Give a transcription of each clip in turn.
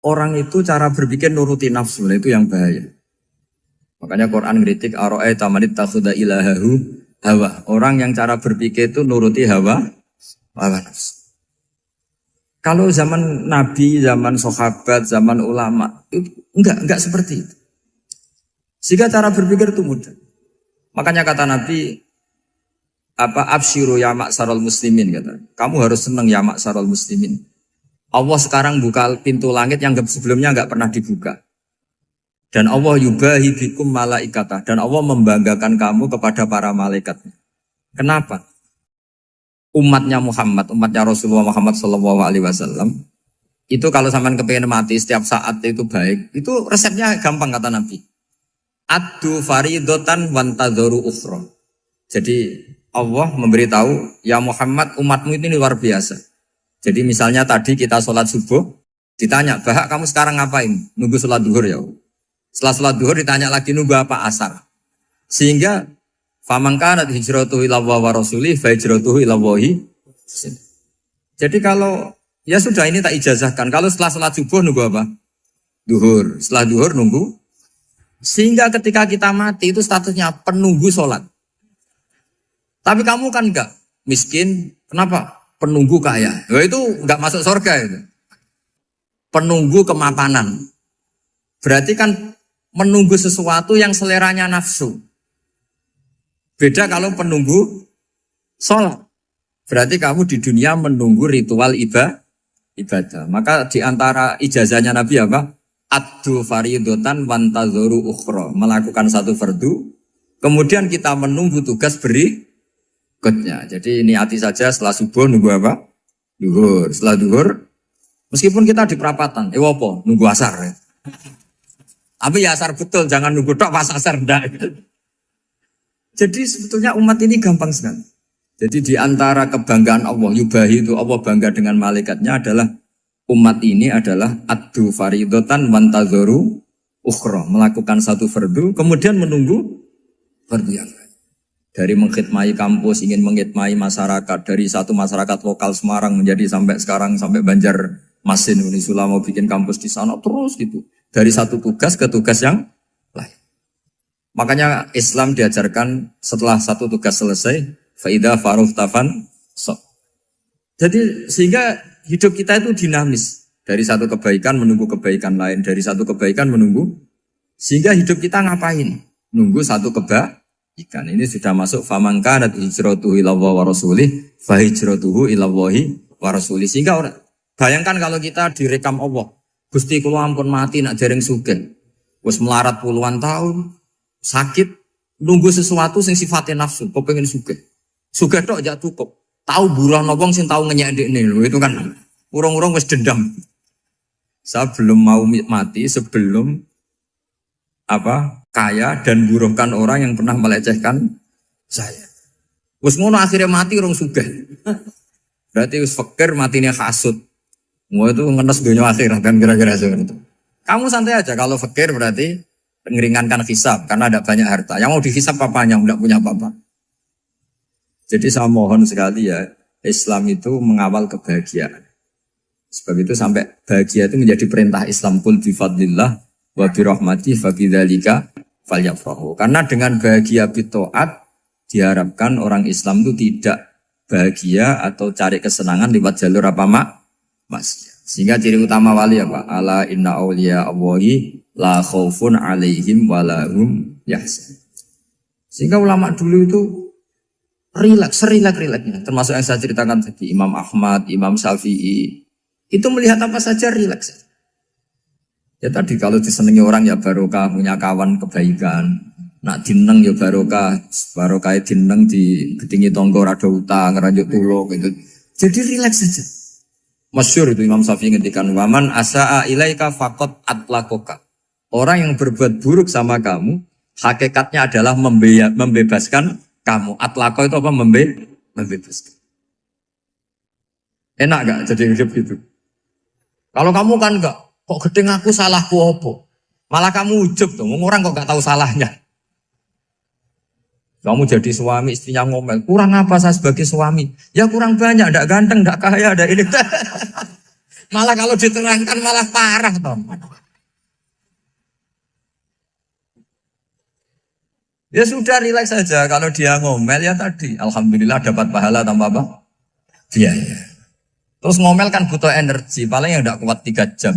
orang itu cara berpikir nuruti nafsu, itu yang bahaya. Makanya Quran ngeritik ara'aita man ittakhadha ilahahu hawa. Orang yang cara berpikir itu nuruti hawa nafsu. Kalau zaman Nabi, zaman sahabat, zaman ulama, itu enggak seperti itu. Sehingga cara berpikir itu mudah. Makanya kata Nabi, absyiru ya ma'syaral muslimin, kata. Kamu harus senang ya ma'syaral muslimin. Allah sekarang buka pintu langit yang sebelumnya enggak pernah dibuka. Dan Allah yubahi bikum malaikata. Dan Allah membanggakan kamu kepada para malaikat. Kenapa? Umatnya Muhammad, umatnya Rasulullah Muhammad SAW, itu kalau sampean kepengen mati setiap saat itu baik, itu resepnya gampang kata Nabi. Addu faridotan wantadzoru ukhra. Jadi Allah memberitahu, ya Muhammad, umatmu ini luar biasa. Jadi misalnya tadi kita sholat subuh, ditanya, Bahak kamu sekarang ngapain? Nunggu sholat duhur ya. Setelah sholat duhur ditanya lagi nunggu apa asar. Sehingga faman kanat hijratuhu ila wa rasulih fa hijratuhu ila wahi. Jadi kalau ya sudah ini tak ijazahkan. Kalau setelah sholat subuh nunggu apa? Duhur. Setelah duhur nunggu. Sehingga ketika kita mati itu statusnya penunggu sholat. Tapi kamu kan enggak miskin. Kenapa? Penunggu kaya. Nah, itu enggak masuk surga itu. Penunggu kemapanan. Berarti kan menunggu sesuatu yang seleranya nafsu. Beda kalau penunggu sholat. Berarti kamu di dunia menunggu ritual ibadah. Maka di antara ijazahnya Nabi apa? Addu faridotan wantadzoru ukhra. Melakukan satu fardu. Kemudian kita menunggu tugas berikutnya. Jadi niati saja setelah subuh nunggu apa? Duhur. Setelah duhur, meskipun kita di perapatan. Apa? Nunggu asar. Ya. Tapi ya asar betul. Jangan nunggu tok pas asar. Enggak. Jadi sebetulnya umat ini gampang sekali. Jadi di antara kebanggaan Allah, yubahi itu Allah bangga dengan malaikatnya adalah umat ini adalah addu faridotan wantadzoru ukhra. Melakukan satu fardu, kemudian menunggu fardu yang lain. Dari mengkhidmati kampus, ingin mengkhidmati masyarakat. Dari satu masyarakat lokal Semarang menjadi sampai sekarang, sampai Banjarmasin, Unisula mau bikin kampus di sana, terus gitu. Dari satu tugas ke tugas yang lain. Makanya Islam diajarkan setelah satu tugas selesai, faida faruhtafan so. Jadi sehingga hidup kita itu dinamis. Dari satu kebaikan menunggu kebaikan lain, dari satu kebaikan menunggu. Sehingga hidup kita ngapain? Nunggu satu kebaikan. Ini sudah masuk faman kanat hijratuhu ila wa rasulih, fa hijratuhu ila wahi wa rasulih. Sehingga bayangkan kalau kita direkam Allah, Gusti kula ampun mati nak dereng sugih. Wis melarat puluhan tahun. Sakit, nunggu sesuatu sing sifatnya nafsu, kok pengen sugih. Sugih tok aja cukup. Tahu buruh wong sing tahu ngenyek ndekne lho, itu kan urung-urung wis dendam. Saya belum mau mati sebelum kaya dan buruhkan orang yang pernah melecehkan saya. Wis ngono akhirnya mati urung sugih. Berarti wis fakir matine hasud. Mau itu ngenes dunia akhirat kan kira-kira seperti itu. Kamu santai aja kalau fakir berarti meringankan hisab karena ada banyak harta. Yang mau dihisab papanya, tidak punya apa-apa. Jadi saya mohon sekali ya, Islam itu mengawal kebahagiaan. Sebab itu sampai bahagia itu menjadi perintah Islam. Qul bi fadlillah wa bi rahmati fa bidzalika falyafrahu. Karena dengan bahagia bi taat diharapkan orang Islam itu tidak bahagia atau cari kesenangan lewat jalur maksiat. Sehingga ciri utama wali apa? Ala inna awliya Allahi la khaufun alaihim walahum yahzan. Sehingga ulama dulu itu rileks-rileksnya. Termasuk yang saya ceritakan tadi, Imam Ahmad, Imam Syafi'i. Itu melihat apa saja rileks. Ya tadi kalau disenangi orang ya barokah, punya kawan kebaikan. Nak dineng ya barokah dineng di gedingi tonggo rada utang, ranjuk tulung gitu. Jadi rileks saja. Masyhur itu Imam Syafi'i ngendikan waman asaa ilaika faqat atlakoka. Orang yang berbuat buruk sama kamu, hakikatnya adalah membebaskan kamu. Atlako itu apa? Membebaskan. Enak gak jadi hidup gitu? Kalau kamu kan enggak, kok gedeng aku salahku apa? Malah kamu ujub tuh, orang kok gak tahu salahnya. Kamu jadi suami, istrinya ngomel, kurang apa saya sebagai suami? Ya kurang banyak, enggak ganteng, enggak kaya, enggak ini. Malah kalau diterangkan malah parah toh. Ya sudah rileks saja. Kalau dia ngomel ya tadi, alhamdulillah dapat pahala tanpa apa? Biaya. Terus ngomel kan butuh energi, paling yang tidak kuat 3 jam.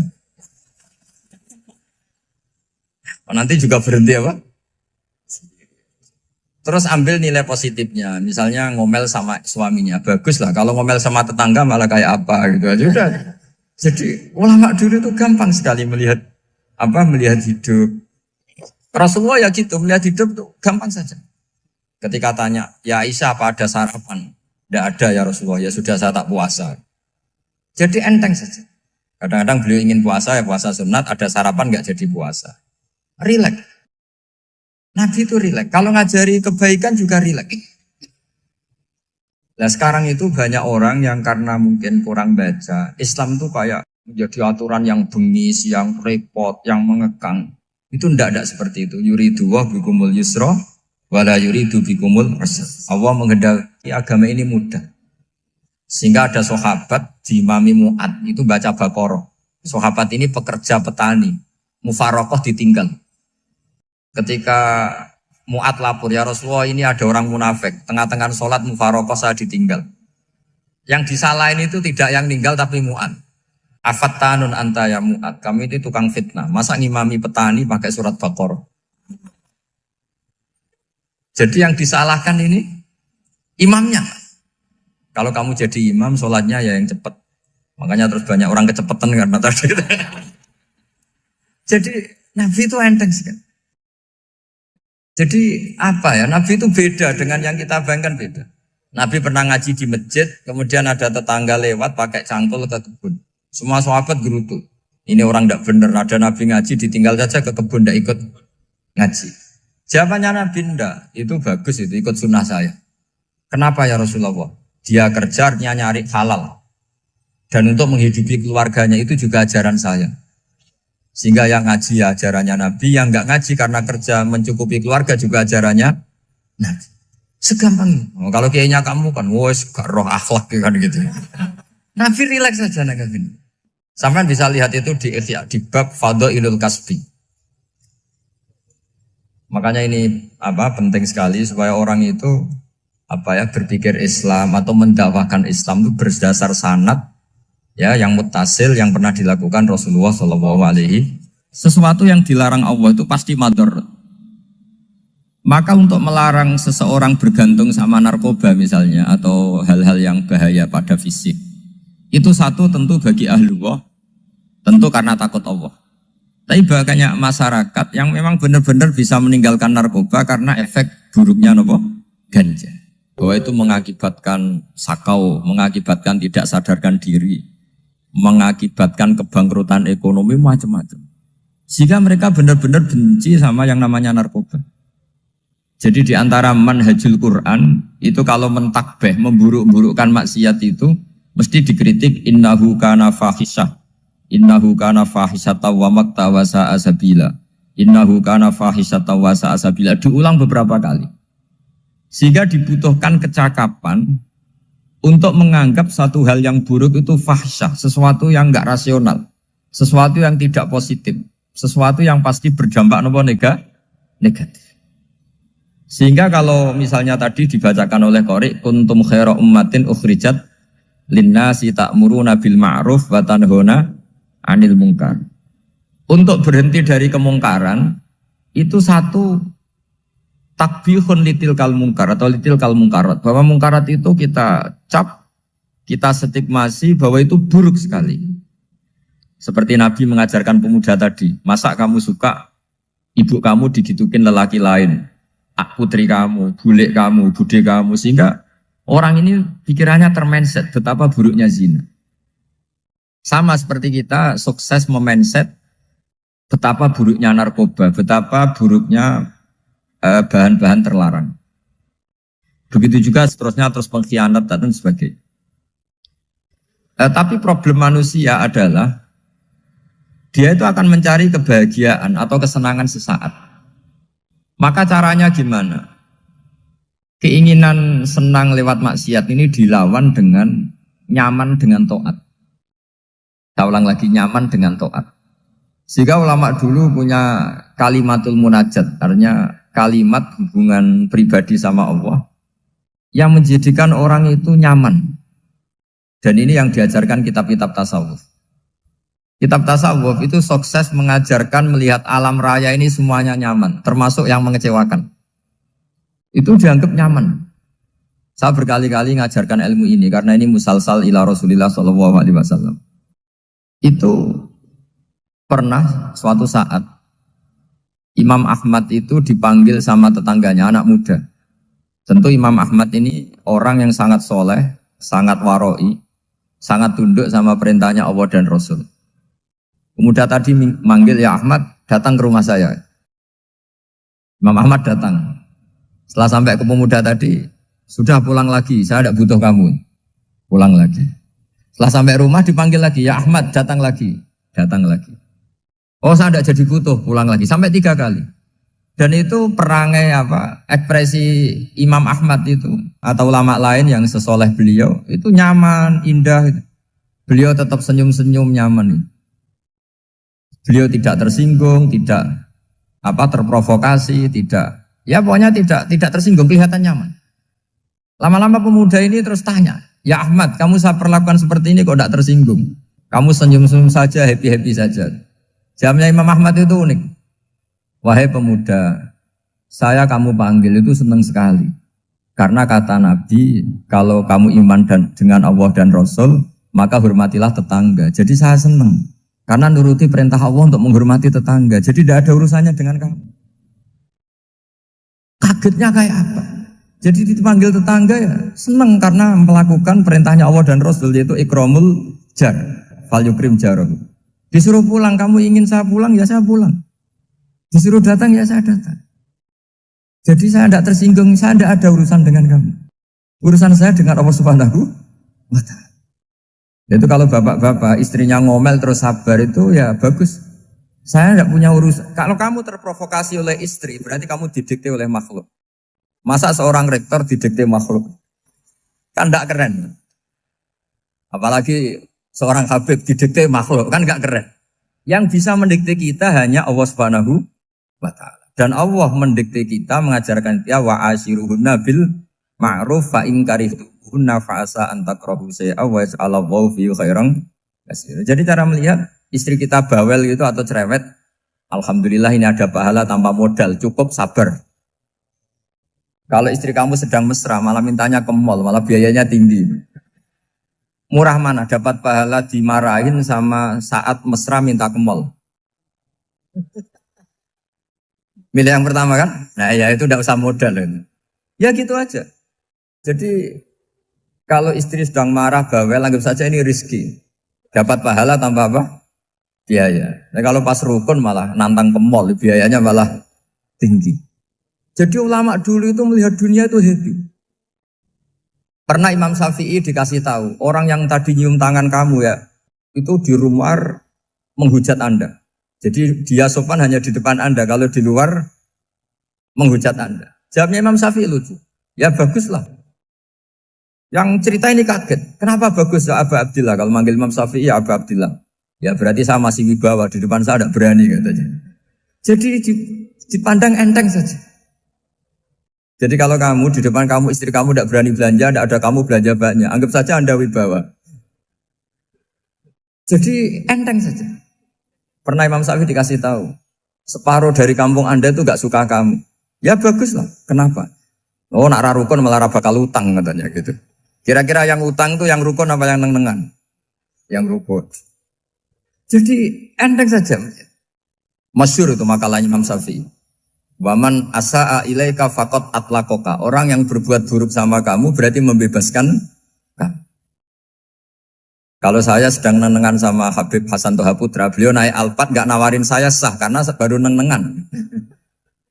Nanti juga berhenti apa? Terus ambil nilai positifnya. Misalnya ngomel sama suaminya, bagus lah. Kalau ngomel sama tetangga malah kayak apa gitu aja udah. Jadi ulama dulu itu gampang sekali melihat melihat hidup. Rasulullah ya gitu, melihat hidup tuh gampang saja. Ketika tanya, ya Aisyah apa ada sarapan? Tidak ada ya Rasulullah, ya sudah saya tak puasa. Jadi enteng saja. Kadang-kadang beliau ingin puasa, ya puasa sunat, ada sarapan nggak jadi puasa. Rileks. Nabi itu rileks. Kalau ngajari kebaikan juga rileks. Nah sekarang itu banyak orang yang karena mungkin kurang baca, Islam tuh kayak menjadi aturan yang bengis, yang repot, yang mengekang. Itu tidak seperti itu. Yuridu wa bikumul yusra wala yuridu bikumul usra. Allah menghendaki agama ini mudah. Sehingga ada sahabat di Imami Mu'ad itu baca Baqarah. Sahabat ini pekerja petani, mufarokoh ditinggal. Ketika Mu'ad lapor, ya Rasulullah ini ada orang munafik, tengah-tengah sholat mufarokoh saya ditinggal. Yang disalahin itu tidak yang ninggal tapi Mu'ad. Afattanun anta ya Mu'ad, kami itu tukang fitnah. Masa ngimami petani pakai surat Baqarah? Jadi yang disalahkan ini imamnya. Kalau kamu jadi imam, sholatnya ya yang cepat. Makanya terus banyak orang kecepatan karena tadi. Jadi Nabi itu enteng sekali. Jadi apa ya? Nabi itu beda dengan yang kita bayangkan beda. Nabi pernah ngaji di masjid, kemudian ada tetangga lewat pakai cangkul ke kebun. Semua sahabat gerutu. Ini orang tidak benar. Ada Nabi ngaji ditinggal saja ke kebun tidak ikut ngaji. Jawabannya Nabi tidak. Itu bagus itu ikut sunnah saya. Kenapa ya Rasulullah? Dia kerja artinya nyari halal. Dan untuk menghidupi keluarganya itu juga ajaran saya. Sehingga yang ngaji ya ajarannya Nabi, yang nggak ngaji karena kerja mencukupi keluarga juga ajarannya Nabi. Segampang ini. Kalau kayaknya kamu kan, wes gak roh akhlak kan gitu. Nabi rileks saja Nabi. Sampai bisa lihat itu di Ihya, di bab Fadhailul Kasbi. Makanya ini penting sekali supaya orang itu berpikir Islam atau mendakwahkan Islam itu berdasar sanad ya yang muttasil yang pernah dilakukan Rasulullah SAW. Sesuatu yang dilarang Allah itu pasti mador. Maka untuk melarang seseorang bergantung sama narkoba misalnya atau hal-hal yang bahaya pada fisik, itu satu tentu bagi ahlullah, tentu karena takut Allah. Tapi banyak masyarakat yang memang benar-benar bisa meninggalkan narkoba karena efek buruknya ganja. Bahwa itu mengakibatkan sakau, mengakibatkan tidak sadarkan diri, mengakibatkan kebangkrutan ekonomi macam-macam. Sehingga mereka benar-benar benci sama yang namanya narkoba. Jadi di antara manhajul Quran itu kalau mentakbih, memburuk-burukkan maksiat itu mesti dikritik innahu kana fahisyah. Innahu kana fahisyata wa makta wa sa'a sabila. Innahu kana fahisyata wa sa'a sabila. Diulang beberapa kali. Sehingga dibutuhkan kecakapan untuk menganggap satu hal yang buruk itu fahsyah, sesuatu yang enggak rasional, sesuatu yang tidak positif, sesuatu yang pasti berdampak negatif. Sehingga kalau misalnya tadi dibacakan oleh Qori, kuntum khaira ummatin ukhrijat linnasi ta'muruna bil ma'ruf wa tanhauna 'anil munkar. Untuk berhenti dari kemungkaran itu satu takbihun litil kal munkar atau litil kal munkarat, bahwa mungkarat itu kita cap, kita stigmasi bahwa itu buruk sekali. Seperti Nabi mengajarkan pemuda tadi, masa kamu suka ibu kamu digitukin lelaki lain, putri kamu, bule kamu, bude kamu, sehingga orang ini pikirannya termindset betapa buruknya zina. Sama seperti kita sukses memindset betapa buruknya narkoba, betapa buruknya bahan-bahan terlarang. Begitu juga seterusnya, terus pengkhianat dan sebagainya. Tapi problem manusia adalah dia itu akan mencari kebahagiaan atau kesenangan sesaat. Maka caranya gimana? Keinginan senang lewat maksiat ini dilawan dengan nyaman dengan taat. Saya ulang lagi, nyaman dengan taat. Sehingga ulama dulu punya kalimatul munajat, artinya kalimat hubungan pribadi sama Allah yang menjadikan orang itu nyaman. Dan ini yang diajarkan kitab-kitab tasawuf. Kitab tasawuf itu sukses mengajarkan melihat alam raya ini semuanya nyaman, termasuk yang mengecewakan. Itu dianggap nyaman. Saya berkali-kali mengajarkan ilmu ini karena ini musalsal ila Rasulillah SAW. Itu pernah suatu saat Imam Ahmad itu dipanggil sama tetangganya, anak muda. Tentu Imam Ahmad ini orang yang sangat soleh, sangat waroi, sangat tunduk sama perintahnya Allah dan Rasul. Pemuda tadi manggil, ya Ahmad, datang ke rumah saya. Imam Ahmad datang. Setelah sampai ke pemuda tadi, sudah pulang lagi, saya tidak butuh kamu. Pulang lagi. Setelah sampai rumah dipanggil lagi, ya Ahmad, datang lagi. Datang lagi. Oh, saya tidak jadi butuh, pulang lagi. Sampai 3 kali. Dan itu perangai ekspresi Imam Ahmad itu, atau ulama lain yang sesoleh beliau, itu nyaman, indah. Beliau tetap senyum-senyum, nyaman. Beliau tidak tersinggung, tidak terprovokasi, pokoknya tidak tersinggung, kelihatan nyaman. Lama-lama pemuda ini terus tanya, ya Ahmad, kamu saya perlakukan seperti ini kok tidak tersinggung? Kamu senyum-senyum saja, happy-happy saja. Jawabnya Imam Ahmad itu unik. Wahai pemuda, saya kamu panggil itu senang sekali. Karena kata Nabi, kalau kamu iman dengan Allah dan Rasul, maka hormatilah tetangga. Jadi saya senang. Karena nuruti perintah Allah untuk menghormati tetangga. Jadi tidak ada urusannya dengan kamu. Kagetnya kayak apa? Jadi dipanggil tetangga ya senang karena melakukan perintahnya Allah dan Rasul, yaitu ikramul jar, fal yukrim jarum. Disuruh pulang, kamu ingin saya pulang, ya saya pulang. Disuruh datang, ya saya datang. Jadi saya tidak tersinggung, saya tidak ada urusan dengan kamu. Urusan saya dengan Allah Subhanahu wa Ta'ala. Itu kalau bapak-bapak istrinya ngomel terus sabar itu ya bagus. Saya tidak punya urusan. Kalau kamu terprovokasi oleh istri, berarti kamu didikte oleh makhluk. Masa seorang rektor didikte makhluk? Kan tidak keren. Apalagi seorang habib didikte makhluk, kan tidak keren. Yang bisa mendikte kita hanya Allah Subhanahu wa Ta'ala. Dan Allah mendikte kita, mengajarkan kita wa ashiruhunna bil ma'ruf fa in karihtuhunna fa asa an takrahu shay'an wa yaj'alallahu fi khairan katsira. Jadi cara melihat istri kita bawel gitu atau cerewet, alhamdulillah ini ada pahala tanpa modal, cukup sabar. Kalau istri kamu sedang mesra, malah mintanya ke mall, malah biayanya tinggi. Murah mana? Dapat pahala dimarahin sama saat mesra minta ke mall. Milih yang pertama kan? Nah ya itu tidak usah modal. Ya gitu aja. Jadi kalau istri sedang marah, bawel, anggap saja ini rezeki. Dapat pahala tanpa apa? Biaya. Nah, kalau pas rukun malah nantang ke mall, biayanya malah tinggi. Jadi ulama dulu itu melihat dunia itu happy. Pernah Imam Syafi'i dikasih tahu, orang yang tadi nyium tangan kamu ya, itu di rumah menghujat Anda. Jadi dia sopan hanya di depan Anda, kalau di luar menghujat Anda. Jawabnya Imam Syafi'i lucu. Ya baguslah. Yang cerita ini kaget. Kenapa bagus ya Aba Abdillah? Kalau manggil Imam Syafi'i ya Aba Abdillah. Ya berarti saya masih wibawa, di depan saya tidak berani katanya. Jadi dipandang enteng saja. Jadi kalau kamu di depan kamu istri kamu tidak berani belanja, tidak ada kamu belanja banyak, anggap saja Anda wibawa. Jadi enteng saja. Pernah Imam Syafi'i dikasih tahu, separuh dari kampung Anda itu gak suka kamu. Ya baguslah. Kenapa? Oh nak rukun malah bakal utang katanya gitu. Kira-kira yang utang tuh yang rukun apa yang neng-nengan? Yang rukun. Jadi enteng saja. Masyhur itu makalahnya Imam Syafi'i. Waman asa'a ilaika faqad atlaqaka. Orang yang berbuat buruk sama kamu berarti membebaskan kamu. Kalau saya sedang nenengan sama Habib Hasan Toha Putra, beliau naik Alphard gak nawarin saya sah karena baru nenengan.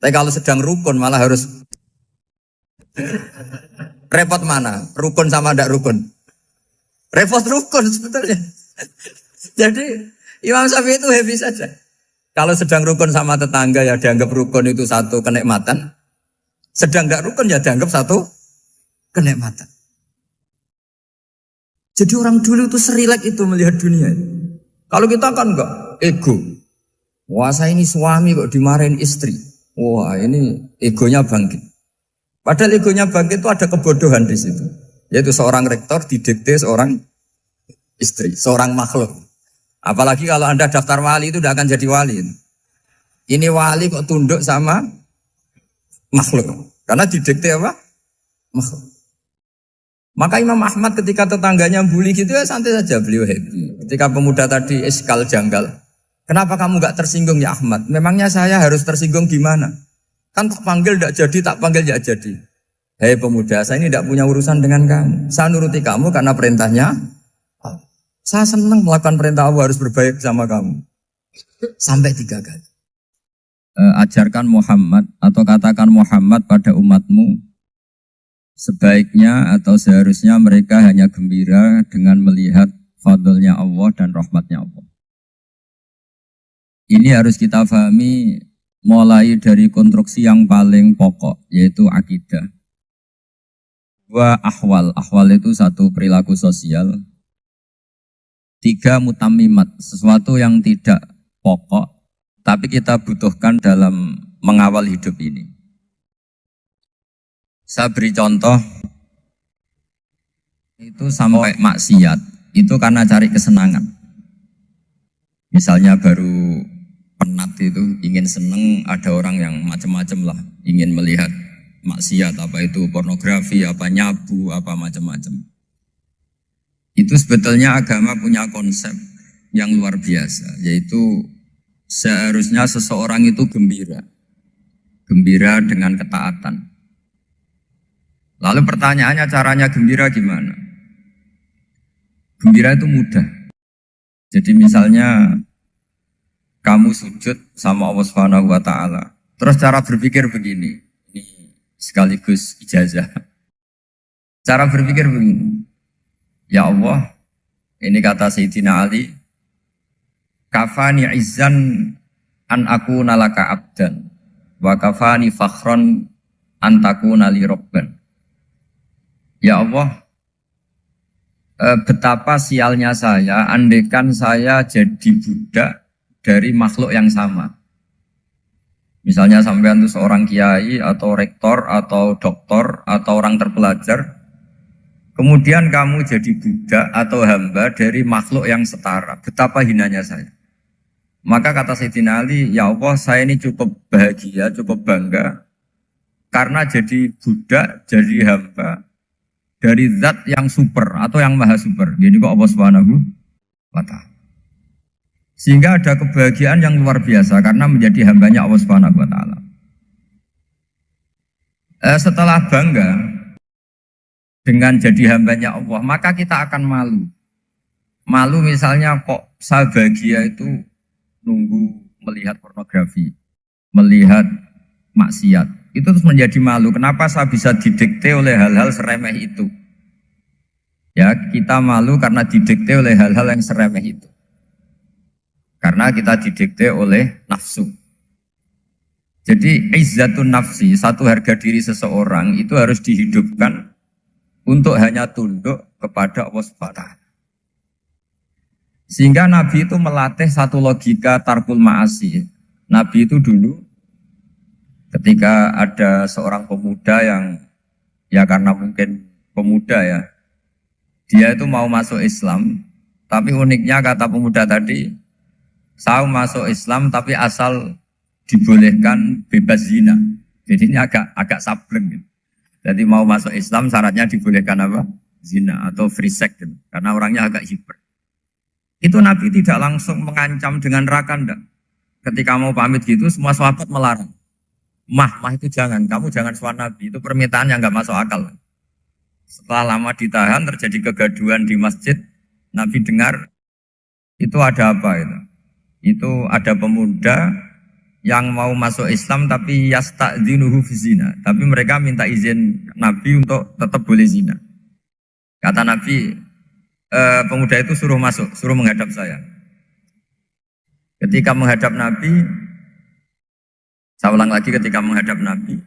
Tapi kalau sedang rukun malah harus repot mana? Rukun sama ndak rukun? Repot rukun sebetulnya. Jadi Imam Syafi'i itu happy saja. Kalau sedang rukun sama tetangga ya dianggap rukun itu satu kenikmatan. Sedang ndak rukun ya dianggap satu kenikmatan. Jadi orang dulu itu serilek itu melihat dunia. Kalau kita kan enggak, ego. Wah saya ini suami kok dimarahin istri. Wah ini egonya bangkit. Padahal egonya bangkit itu ada kebodohan di situ. Yaitu seorang rektor didikte seorang istri, seorang makhluk. Apalagi kalau Anda daftar wali itu tidak akan jadi wali. Ini wali kok tunduk sama makhluk. Karena didikte apa? Makhluk. Maka Imam Ahmad ketika tetangganya bully gitu ya santai saja, beliau happy. Ketika pemuda tadi iskal janggal, kenapa kamu gak tersinggung ya Ahmad? Memangnya saya harus tersinggung gimana? Kan tak panggil tidak jadi, tak panggil tidak jadi. Hei pemuda, saya ini tidak punya urusan dengan kamu. Saya nuruti kamu karena perintahnya. Saya senang melakukan perintah Allah, harus berbaik sama kamu. Sampai 3 kali. Ajarkan Muhammad atau katakan Muhammad pada umatmu, sebaiknya atau seharusnya mereka hanya gembira dengan melihat fadlnya Allah dan rahmatnya Allah. Ini harus kita pahami mulai dari konstruksi yang paling pokok, yaitu akidah. 2 ahwal. Ahwal itu 1 perilaku sosial. 3 mutammimat, sesuatu yang tidak pokok, tapi kita butuhkan dalam mengawal hidup ini. Saya beri contoh, itu sampai maksiat, itu karena cari kesenangan. Misalnya baru penat itu, ingin seneng, ada orang yang macam-macam lah, ingin melihat maksiat, apa itu pornografi, apa nyabu, apa macam-macam. Itu sebetulnya agama punya konsep yang luar biasa, yaitu seharusnya seseorang itu gembira. Gembira dengan ketaatan. Lalu pertanyaannya caranya gembira gimana? Gembira itu mudah. Jadi misalnya kamu sujud sama Allah Subhanahu wa taala. Terus cara berpikir begini. Ini sekaligus ijazah. Cara berpikir begini. Ya Allah, ini kata Sayyidina Ali, kafani izzan an akuna laka abdan wa kafani fakhron an takuna li rabban. Ya Allah, betapa sialnya saya andaikan saya jadi budak dari makhluk yang sama. Misalnya sampean itu seorang kiai atau rektor atau doktor atau orang terpelajar, kemudian kamu jadi budak atau hamba dari makhluk yang setara. Betapa hinanya saya. Maka kata Sayyidina Ali, ya Allah saya ini cukup bahagia, cukup bangga karena jadi budak, jadi hamba dari zat yang super atau yang maha super. Jadi kok Allah Subhanahu wa ta'ala. Sehingga ada kebahagiaan yang luar biasa karena menjadi hambanya Allah Subhanahu wa ta'ala. Setelah bangga dengan jadi hambanya Allah, maka kita akan malu. Malu misalnya kok saya bahagia itu nunggu melihat pornografi, melihat maksiat. Itu terus menjadi malu. Kenapa saya bisa didikte oleh hal-hal seremeh itu? Ya, kita malu karena didikte oleh hal-hal yang seremeh itu. Karena kita didikte oleh nafsu. Jadi izzatun nafsi, satu harga diri seseorang itu harus dihidupkan untuk hanya tunduk kepada Allah Subhanahu wa ta'ala. Sehingga Nabi itu melatih satu logika tarkul ma'asi. Nabi itu dulu ketika ada seorang pemuda yang ya karena mungkin pemuda ya, dia itu mau masuk Islam, tapi uniknya kata pemuda tadi, saya masuk Islam tapi asal dibolehkan bebas zina. Jadi ini agak sableng gitu. Jadi mau masuk Islam syaratnya dibolehkan apa? Zina atau free sex gitu. Karena orangnya agak hiper. Itu Nabi tidak langsung mengancam dengan neraka enggak. Ketika mau pamit gitu semua sahabat melarang. Mah itu jangan, kamu jangan suan Nabi, itu permintaan yang enggak masuk akal. Setelah lama ditahan terjadi kegaduhan di masjid, Nabi dengar itu ada apa itu? Itu ada pemuda yang mau masuk Islam tapi yasta'dzinuhu fi zina. Tapi mereka minta izin Nabi untuk tetap boleh zina. Kata Nabi, pemuda itu suruh masuk, suruh menghadap saya. Ketika menghadap Nabi, saya ulang lagi ketika menghadap Nabi,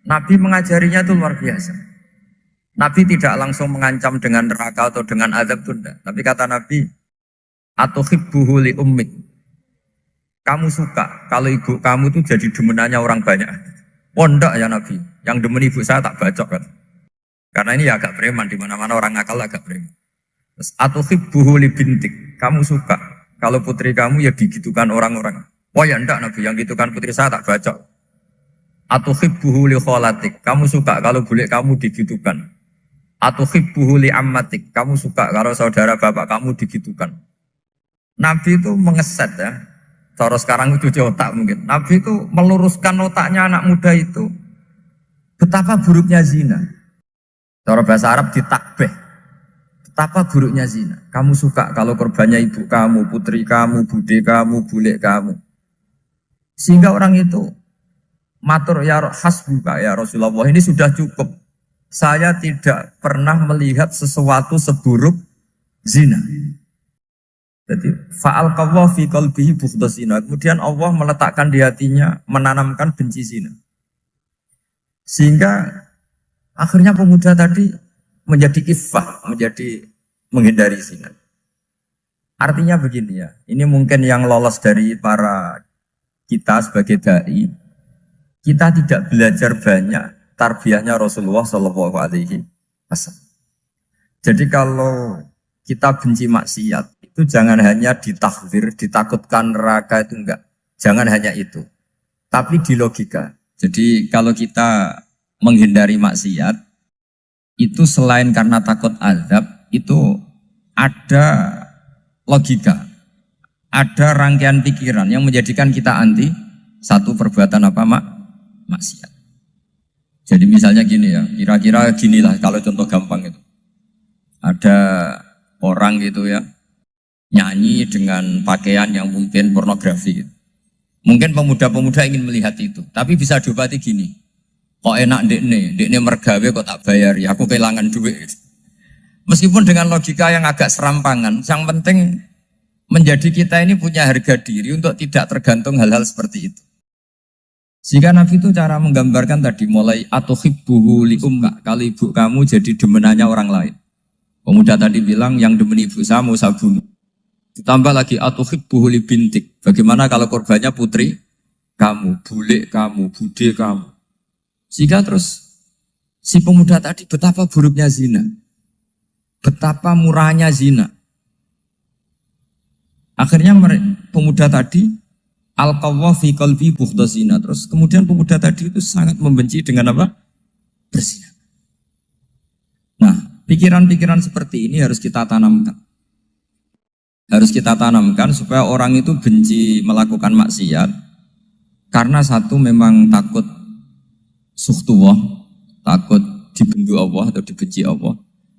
Nabi mengajarinya itu luar biasa. Nabi tidak langsung mengancam dengan neraka atau dengan azab tunda. Tapi kata Nabi, Atau hibbuhu li ummik. Kamu suka kalau ibu kamu itu jadi demenannya orang banyak. Pondok ya Nabi. Yang demen ibu saya tak bacok kan. Karena ini ya agak preman, di mana-mana orang nakal agak preman. Terus atau hibbuhu li bintik. Kamu suka kalau putri kamu ya digitukan orang-orang. Oh ya enggak Nabi, yang gitukan putri saya tak bacok. Atau hibbuhu li kholatik. Kamu suka kalau bule kamu digitukan. Atau hibbuhu li ammatik. Kamu suka kalau saudara bapak kamu digitukan. Nabi itu mengeset ya. Cara sekarang itu cuci otak mungkin. Nabi itu meluruskan otaknya anak muda itu. Betapa buruknya zina. Cara bahasa Arab ditakbih. Betapa buruknya zina. Kamu suka kalau korbannya ibu kamu, putri kamu, bude kamu, bule kamu. Sehingga orang itu matur ya hasbuka ya Rasulullah, ini sudah cukup. Saya tidak pernah melihat sesuatu seburuk zina. Jadi fa'al qawwa fi qalbihi bughdha zina. Kemudian Allah meletakkan di hatinya, menanamkan benci zina. Sehingga akhirnya pemuda tadi menjadi iffah, menjadi menghindari zina. Artinya begini ya, ini mungkin yang lolos dari para kita sebagai dai, kita tidak belajar banyak tarbiyahnya Rasulullah Shallallahu Alaihi Wasallam. Jadi kalau kita benci maksiat, itu jangan hanya ditakhdir, ditakutkan neraka itu enggak. Jangan hanya itu. Tapi di logika. Jadi kalau kita menghindari maksiat, itu selain karena takut azab, itu ada logika. Ada rangkaian pikiran yang menjadikan kita anti satu perbuatan apa maksiat. Jadi misalnya gini ya, kira-kira ginilah kalau contoh gampang itu. Ada orang gitu ya, nyanyi dengan pakaian yang mungkin pornografi gitu. Mungkin pemuda-pemuda ingin melihat itu, tapi bisa diobati gini. Kok enak dekne mergawe kok tak bayar ya, aku kehilangan duit. Meskipun dengan logika yang agak serampangan, yang penting menjadi kita ini punya harga diri untuk tidak tergantung hal-hal seperti itu. Sehingga Nabi itu cara menggambarkan tadi mulai atau hibbuhu li ummak, kalau ibu kamu jadi demenannya orang lain. Pemuda tadi bilang yang demen ibu saya mau saya bunuh. Ditambah lagi atau hibbuhu li bintik. Bagaimana kalau korbannya putri kamu, bule kamu, bude kamu. Sehingga terus si pemuda tadi betapa buruknya zina. Betapa murahnya zina. Akhirnya pemuda tadi al-qawwa fi qalbi bughdha zina. Terus kemudian pemuda tadi itu sangat membenci dengan apa? Berzina. Nah, pikiran-pikiran seperti ini harus kita tanamkan. Harus kita tanamkan supaya orang itu benci melakukan maksiat. Karena satu memang takut suhtullah, takut dibendu Allah atau dibenci Allah.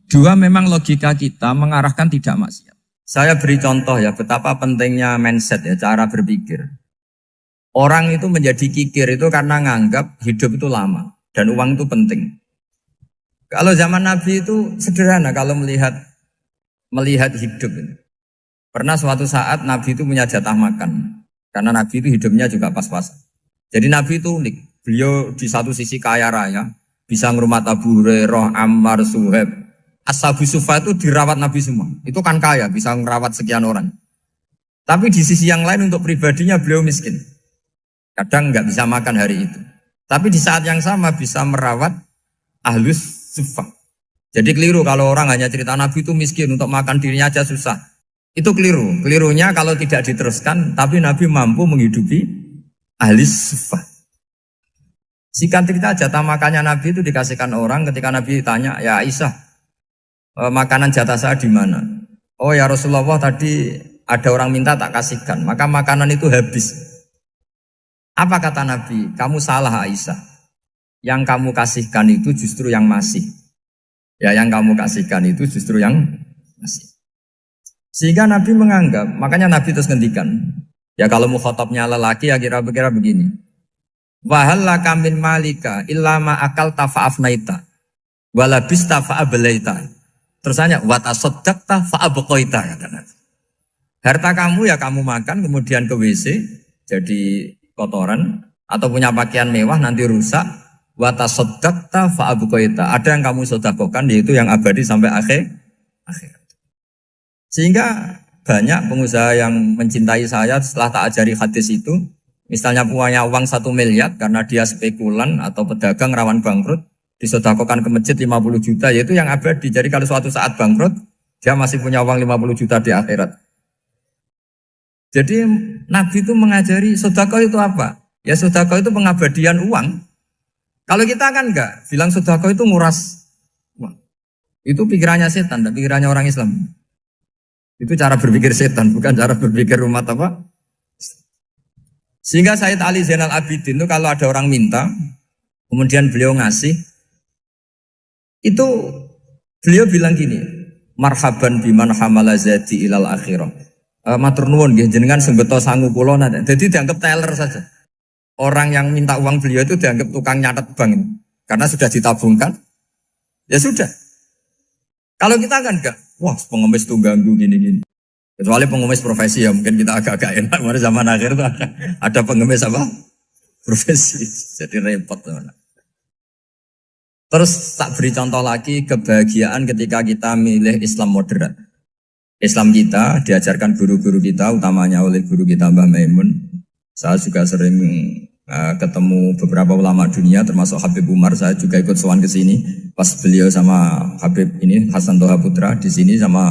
Dua memang logika kita mengarahkan tidak maksiat. Saya beri contoh ya betapa pentingnya mindset ya, cara berpikir. Orang itu menjadi kikir itu karena nganggap hidup itu lama dan uang itu penting. Kalau zaman Nabi itu sederhana kalau melihat hidup ini. Pernah suatu saat Nabi itu punya jatah makan karena Nabi itu hidupnya juga pas-pasan. Jadi Nabi itu unik. Beliau di satu sisi kaya raya, bisa ngurmat Abu Hurairah, Ammar, Suhaib. Ashabu Sufa itu dirawat Nabi semua. Itu kan kaya, bisa merawat sekian orang. Tapi di sisi yang lain untuk pribadinya beliau miskin. Kadang nggak bisa makan hari itu. Tapi di saat yang sama bisa merawat Ahlus Sufa. Jadi keliru kalau orang hanya cerita Nabi itu miskin, untuk makan dirinya aja susah. Itu keliru. Kelirunya kalau tidak diteruskan, tapi Nabi mampu menghidupi Ahlus Sufa. Singkat cerita jatah makannya Nabi itu dikasihkan orang ketika Nabi tanya, ya Aisyah, makanan jatah saya di mana? Oh ya Rasulullah, tadi ada orang minta tak kasihkan, maka makanan itu habis. Apa kata Nabi? Kamu salah Aisyah. Yang kamu kasihkan itu justru yang masih. Ya yang kamu kasihkan itu justru yang masih. Sehingga Nabi menganggap, makanya Nabi terus ngendikan. Ya kalau mukhatabnya lelaki ya kira-kira begini. Wahallaka min malika illa ma akalta fa'afnaita walabista fa'ablaita. Terus tanya, watasoddaqta fa'abqaita, kata Nabi. Harta kamu ya kamu makan, kemudian ke WC, jadi kotoran, atau punya pakaian mewah, nanti rusak. Watasoddaqta fa'abqaita. Ada yang kamu sedekahkan, yaitu yang abadi sampai akhir. Sehingga banyak pengusaha yang mencintai saya setelah tak ajari hadis itu. Misalnya punya uang 1 miliar karena dia spekulan atau pedagang rawan bangkrut, disedekahkan ke masjid 50 juta, yaitu yang abadi. Jadi kalau suatu saat bangkrut, dia masih punya uang 50 juta di akhirat. Jadi Nabi itu mengajari sedekah itu apa? Ya sedekah itu pengabadian uang. Kalau kita kan enggak, bilang sedekah itu nguras uang. Itu pikirannya setan, dan pikirannya orang Islam. Itu cara berpikir setan, bukan cara berpikir umat apa. Sehingga Sayyid Ali Zainal Abidin itu kalau ada orang minta, kemudian beliau ngasih, itu beliau bilang gini, marhaban biman hamala zati ilal akhirah. Matur nuwun nggih jenengan sing beto sangu kula nate. Jadi dianggap teller saja. Orang yang minta uang beliau itu dianggap tukang nyatet bank ini. Karena sudah ditabungkan. Ya sudah. Kalau kita kan enggak, wah pengemis tuh ganggu gini-gini. Kecuali pengemis profesi ya mungkin kita agak-agak enak. Pada zaman akhir tuh ada pengemis apa? Profesi. Jadi repot teman. Terus tak beri contoh lagi kebahagiaan ketika kita milih Islam moderat. Islam kita diajarkan guru-guru kita, utamanya oleh guru kita Mbah Maimun. Saya juga sering ketemu beberapa ulama dunia, termasuk Habib Umar. Saya juga ikut sowan ke sini pas beliau sama Habib ini Hasan Toha Putra di sini sama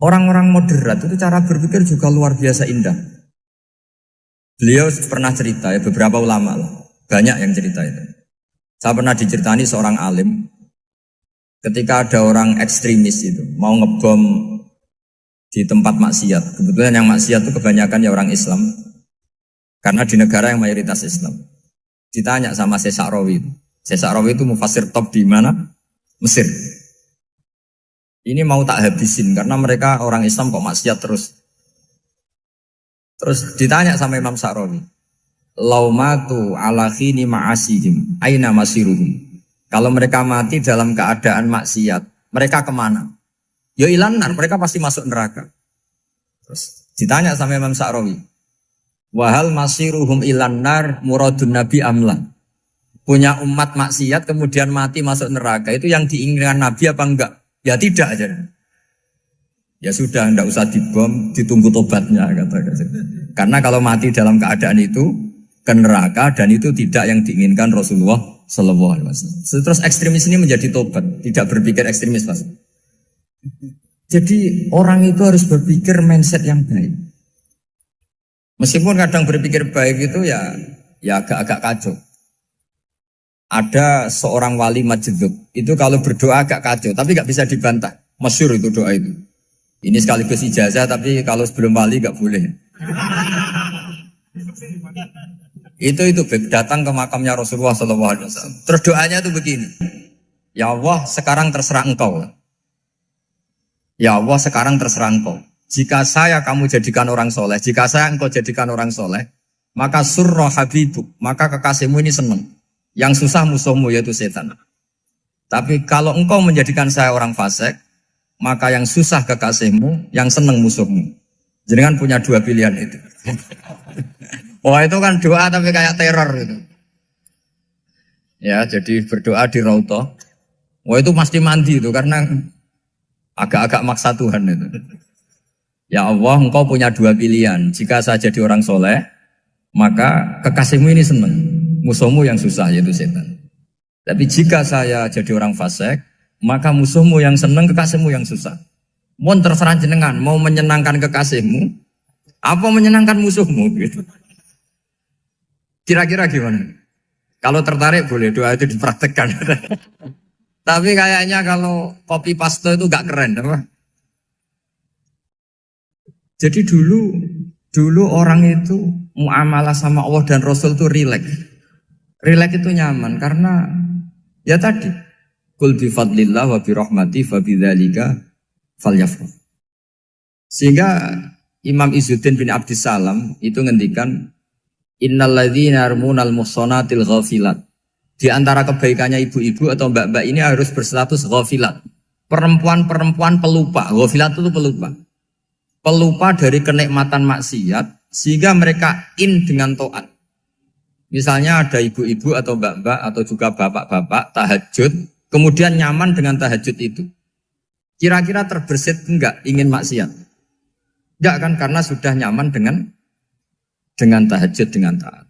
orang-orang moderat. Itu cara berpikir juga luar biasa indah. Beliau pernah cerita ya, beberapa ulama lah, banyak yang cerita itu. Saya pernah diceritani seorang alim ketika ada orang ekstremis itu mau ngebom di tempat maksiat. Kebetulan yang maksiat itu kebanyakan ya orang Islam. Karena di negara yang mayoritas Islam. Ditanya sama Syekh Sa'rawi itu. Syekh Sa'rawi itu mufasir top di mana? Mesir. Ini mau tak habisin karena mereka orang Islam kok maksiat terus. Terus ditanya sama Imam Sa'rawi. Laumatu ala khini ma'asihim aina masiruhum. Kalau mereka mati dalam keadaan maksiat, mereka kemana? Ya ilanar, mereka pasti masuk neraka. Terus ditanya sama Imam Sa'rawi. Wahal masiruhum ilanar muradun nabi amla. Punya umat maksiat kemudian mati masuk neraka, itu yang diinginkan Nabi apa enggak? Ya tidak aja. Ya sudah, enggak usah dibom, ditunggu tobatnya kata-kata. Karena kalau mati dalam keadaan itu ke neraka dan itu tidak yang diinginkan Rasulullah Sallallahu Alaihi Wasallam. Terus ekstremis ini menjadi tobat, tidak berpikir ekstremis Mas. Jadi orang itu harus berpikir mindset yang baik. Meskipun kadang berpikir baik itu ya agak-agak kacau. Ada seorang wali majdzub, itu kalau berdoa agak kacau, tapi nggak bisa dibantah. Masyhur itu doa itu. Ini sekaligus ijazah, tapi kalau sebelum wali nggak boleh. Itu datang ke makamnya Rasulullah SAW. Terus doanya itu begini. Ya Allah, sekarang terserah engkau. Ya Allah, sekarang terserah engkau. Jika saya kamu jadikan orang soleh, jika saya engkau jadikan orang soleh, maka surra habibuk, maka kekasihmu ini senang. Yang susah musuhmu yaitu setan. Tapi kalau engkau menjadikan saya orang fasik, maka yang susah kekasihmu, yang senang musuhmu. Jadi kan punya dua pilihan itu. Wah itu kan doa tapi kayak teror itu. Ya jadi berdoa di Raudhah. Wah itu pasti mandi itu karena agak-agak maksa Tuhan itu. Ya Allah, engkau punya dua pilihan. Jika saya jadi orang soleh, maka kekasihmu ini senang. Musuhmu yang susah yaitu setan. Tapi jika saya jadi orang fasik, maka musuhmu yang senang, kekasihmu yang susah. Mohon terserah jenengan, mau menyenangkan kekasihmu, apa menyenangkan musuhmu gitu. Kira-kira gimana? Kalau tertarik boleh doa itu dipraktekkan. Tapi kayaknya kalau copy paste itu gak keren, apa? Jadi dulu orang itu muamalah sama Allah dan Rasul itu rileks. Rileks itu nyaman karena ya tadi qul bi fadlillah wa bi rahmati fa bidzalika falyafrah. Sehingga Imam Izzuddin bin Abdissalam itu ngendikan innalladzina yarmunal muhsanatil ghafilat. Di antara kebaikannya ibu-ibu atau mbak-mbak ini harus berstatus ghafilat. Perempuan-perempuan pelupa. Ghafilat itu pelupa. Pelupa dari kenikmatan maksiat sehingga mereka dengan taat. Misalnya ada ibu-ibu atau mbak-mbak atau juga bapak-bapak tahajud, kemudian nyaman dengan tahajud itu. Kira-kira terbersit enggak ingin maksiat? Enggak kan, karena sudah nyaman dengan tahajud, dengan taat.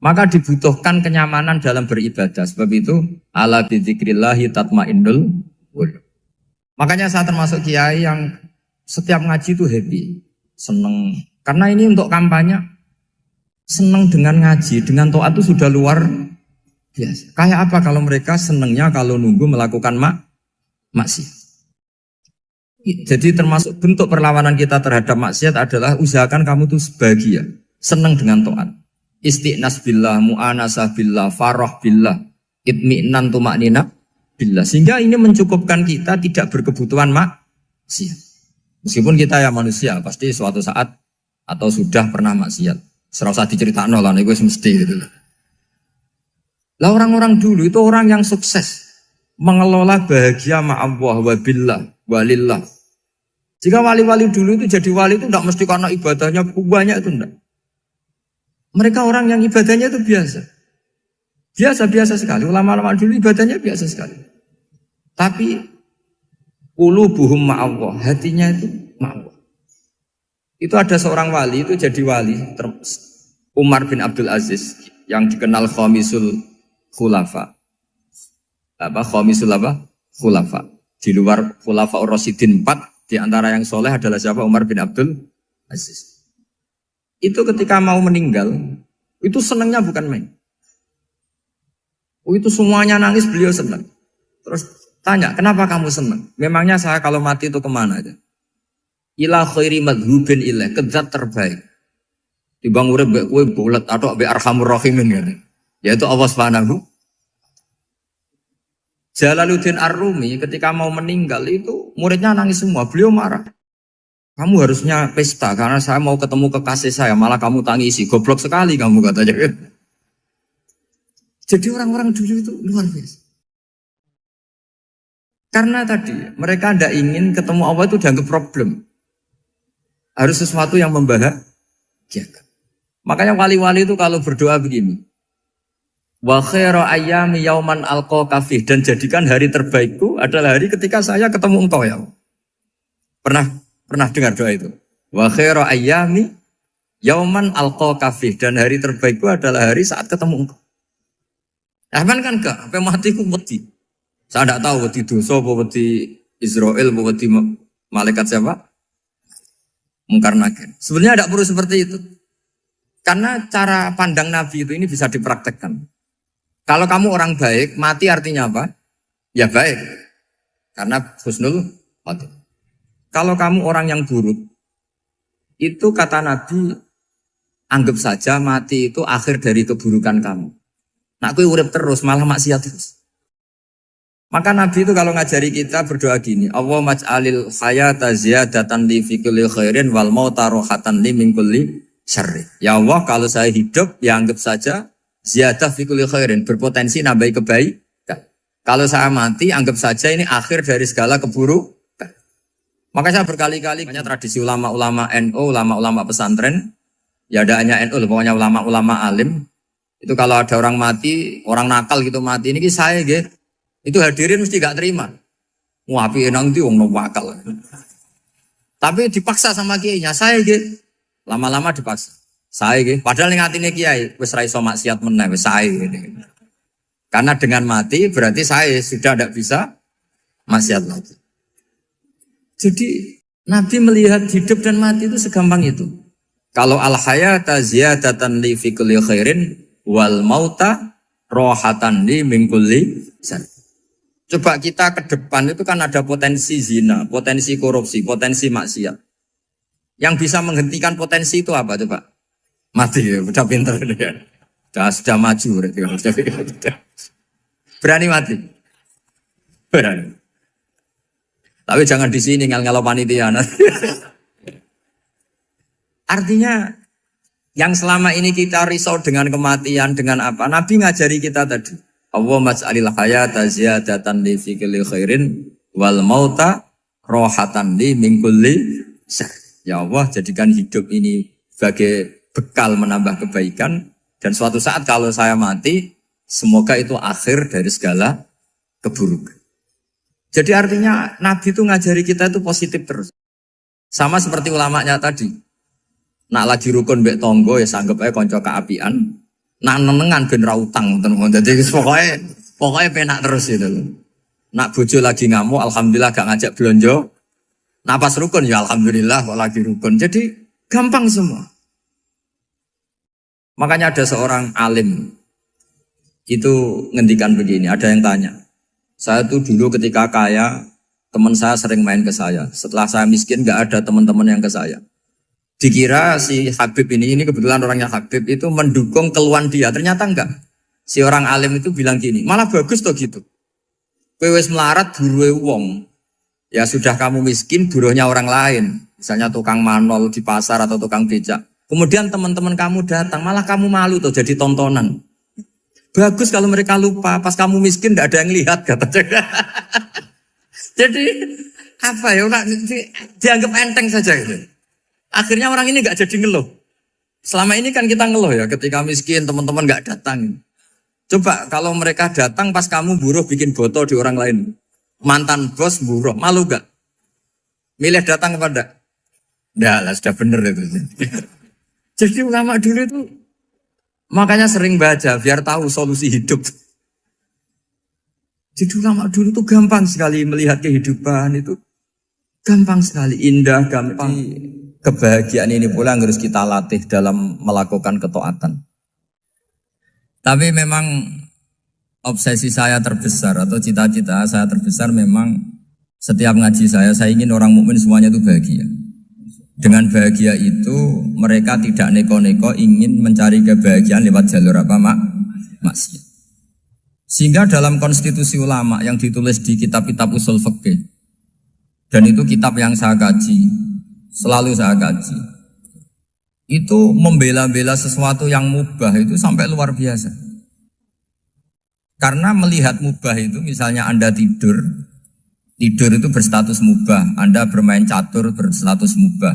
Maka dibutuhkan kenyamanan dalam beribadah. Sebab itu ala bidzikrillahi tatmainnul qulub. Makanya saya termasuk kiai yang setiap ngaji itu happy, seneng. Karena ini untuk kampanye, seneng dengan ngaji, dengan taat itu sudah luar biasa. Kayak apa kalau mereka senengnya kalau nunggu melakukan maksiat. Jadi termasuk bentuk perlawanan kita terhadap maksiat adalah usahakan kamu tuh bahagia, senang dengan taat. Istiqnas billah, mu'anasah billah, farah billah, itmi'nan tumaknina billah. Sehingga ini mencukupkan kita tidak berkebutuhan maksiat. Meskipun kita ya manusia, pasti suatu saat atau sudah pernah maksiat. Serasa diceritakan lah, ini gue mesti gitu. Lah orang-orang dulu itu orang yang sukses mengelola bahagia ma'allah wa billah walillah. Jika wali-wali dulu itu jadi wali itu tidak mesti karena ibadahnya banyak, itu enggak. Mereka orang yang ibadahnya itu biasa. Biasa-biasa sekali. Ulama-ulama dulu ibadahnya biasa sekali. Tapi qulubuhum ma'allah, hatinya itu ma'allah. Itu ada seorang wali itu jadi wali, Umar bin Abdul Aziz yang dikenal khamisul khulafa. Khamisul khulafa. Di luar khulafa ar-rasyidin 4, di antara yang soleh adalah siapa? Umar bin Abdul Aziz. Itu ketika mau meninggal, itu senangnya bukan main. Itu semuanya nangis, beliau senang. Terus tanya, kenapa kamu senang? Memangnya saya kalau mati itu kemana aja? Ila khairi madhubin ilah, kezat terbaik. Dibang urip mbek kowe bulet atau mbek arhamur rahimin gitu. Yaitu Allah Subhanahu. Jalaluddin Ar-Rumi ketika mau meninggal itu muridnya nangis semua, beliau marah. Kamu harusnya pesta karena saya mau ketemu kekasih saya, malah kamu tangisi, goblok sekali kamu katanya. Jadi orang-orang dulu itu luar biasa. Karena tadi mereka tidak ingin ketemu Allah itu dianggap problem. Harus sesuatu yang membahagiakan. Makanya wali-wali itu kalau berdoa begini. Wa khairu ayyami yauman alqa kafih, dan jadikan hari terbaikku adalah hari ketika saya ketemu engkau ya. Pernah dengar doa itu? Wa khairu ayyami yauman alqa kafih, dan hari terbaikku adalah hari saat ketemu engkau. Aman kan enggak? Sampai mati ku wedi. Saya tidak tahu wedi dosa apa wedi Israel apa wedi malaikat siapa? Mungkar nakir. Sebenarnya tidak perlu seperti itu. Karena cara pandang Nabi itu ini bisa dipraktekkan. Kalau kamu orang baik, mati artinya apa? Ya baik. Karena husnul khotimah. Kalau kamu orang yang buruk, itu kata Nabi, anggap saja mati itu akhir dari keburukan kamu. Nah, aku urip terus, malah maksiat terus. Maka Nabi itu kalau ngajari kita berdoa gini, Allah maj'alil hayata ziyadatan li fi kulli khairin wal mauta rohatan li min kulli syarri. Ya Allah, kalau saya hidup, ya anggap saja ziyadah fi kulli khairin, berpotensi nambahi kebaikan. Kalau saya mati, anggap saja ini akhir dari segala keburukan. Maka saya berkali-kali, banyak tradisi ulama-ulama NU, ulama-ulama pesantren, ya ada hanya NU, pokoknya ulama-ulama alim. Itu kalau ada orang mati, orang nakal gitu mati, ini saya gitu. Itu hadirin mesti gak terima. Wapi enang itu wong wakal. Tapi dipaksa sama kiainya, saya gitu. Lama-lama dipaksa. Saya gitu. Padahal ning atine kiai wis ra iso maksiat meneh wis saya gitu. Karena dengan mati berarti saya sudah tidak bisa maksiat lagi. Jadi Nabi melihat hidup dan mati itu segampang itu. Kalau al-hayata ziyadatan li fi kulli khairin wal mauta rohatan li min kulli syarr. Coba kita ke depan itu kan ada potensi zina, potensi korupsi, potensi maksiat. Yang bisa menghentikan potensi itu apa coba? Mati ya, udah pinter ya. Sudah maju berarti. Berani mati? Berani. Tapi jangan di sini ngel-ngelo panitia. Artinya yang selama ini kita risau dengan kematian, dengan apa? Nabi ngajari kita tadi. Allah maj'alil hayata ziyadatan li fi kulli khairin wal mauta rohatan li min kulli syarr. Ya Allah, jadikan hidup ini sebagai bekal menambah kebaikan, dan suatu saat kalau saya mati, semoga itu akhir dari segala keburukan. Jadi artinya Nabi itu ngajari kita itu positif terus. Sama seperti ulamanya tadi. Nak lagi rukun mbek tonggo ya sanggep ae kanca keapian. Nak nenengan ben ra utang ngoten. Dadi pokoknya penak terus itu. Nak bojo lagi ngamuk alhamdulillah gak ngajak blonjo. Nak pas rukun ya alhamdulillah kok lagi rukun. Jadi gampang semua. Makanya ada seorang alim itu ngendikan begini, ada yang tanya. Saya tuh dulu ketika kaya, teman saya sering main ke saya. Setelah saya miskin gak ada teman-teman yang ke saya. Dikira si Habib ini kebetulan orangnya Habib itu mendukung keluhan dia. Ternyata enggak. Si orang alim itu bilang gini, malah bagus tuh gitu. Kowe wis melarat buruhe wong. Ya sudah kamu miskin buruhnya orang lain. Misalnya tukang manol di pasar atau tukang becak. Kemudian teman-teman kamu datang, malah kamu malu tuh jadi tontonan. Bagus kalau mereka lupa, pas kamu miskin tidak ada yang lihat katanya. Jadi apa ya, dianggap enteng saja gitu. Akhirnya orang ini nggak jadi ngeluh. Selama ini kan kita ngeluh ya, ketika miskin teman-teman nggak datang. Coba kalau mereka datang pas kamu buruh bikin foto di orang lain. Mantan bos buruh, malu gak? Milih datang kepada? Nggak lah, sudah bener itu. Jadi ulama dulu itu makanya sering baca biar tahu solusi hidup. Jadi ulama dulu itu gampang sekali melihat kehidupan itu. Gampang sekali, indah, gampang. Kebahagiaan ini pula yang harus kita latih dalam melakukan ketaatan. Tapi memang obsesi saya terbesar atau cita-cita saya terbesar memang setiap ngaji saya ingin orang mukmin semuanya itu bahagia. Dengan bahagia itu mereka tidak neko-neko ingin mencari kebahagiaan lewat jalur apa maksiat. Sehingga dalam konstitusi ulama yang ditulis di kitab-kitab usul fikih, dan itu kitab yang saya kaji, selalu saya kaji, itu membela-bela sesuatu yang mubah itu sampai luar biasa. Karena melihat mubah itu, misalnya Anda tidur itu berstatus mubah. Anda bermain catur berstatus mubah.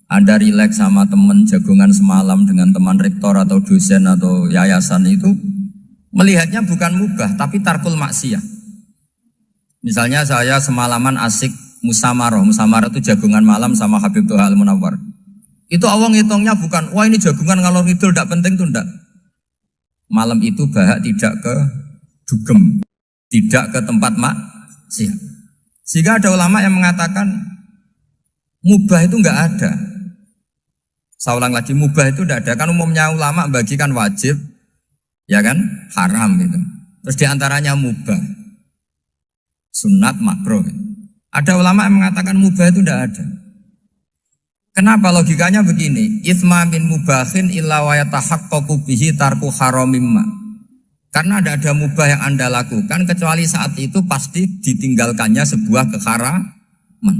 Anda rileks sama teman jagongan semalam dengan teman rektor atau dosen atau yayasan itu, melihatnya bukan mubah, tapi tarkul maksiyah. Misalnya saya semalaman asik musamarah itu jagongan malam sama Habib Toha Al-Munawwar. Itu awang hitungnya bukan, wah ini jagongan ngalor ngidul tidak penting tuh enggak. Malam itu bahak tidak ke dugem, tidak ke tempat maksiat. Sehingga ada ulama yang mengatakan mubah itu enggak ada. Saya ulang lagi, mubah itu enggak ada. Kan umumnya ulama bagikan wajib, ya kan, haram gitu. Terus diantaranya mubah, sunat, makruh. Ada ulama yang mengatakan mubah itu enggak ada. Kenapa? Logikanya begini, itsma min mubahin illa wa yatahaqqaqu bihi tarku haramimma. Karena tidak ada mubah yang Anda lakukan kecuali saat itu pasti ditinggalkannya sebuah keharaman.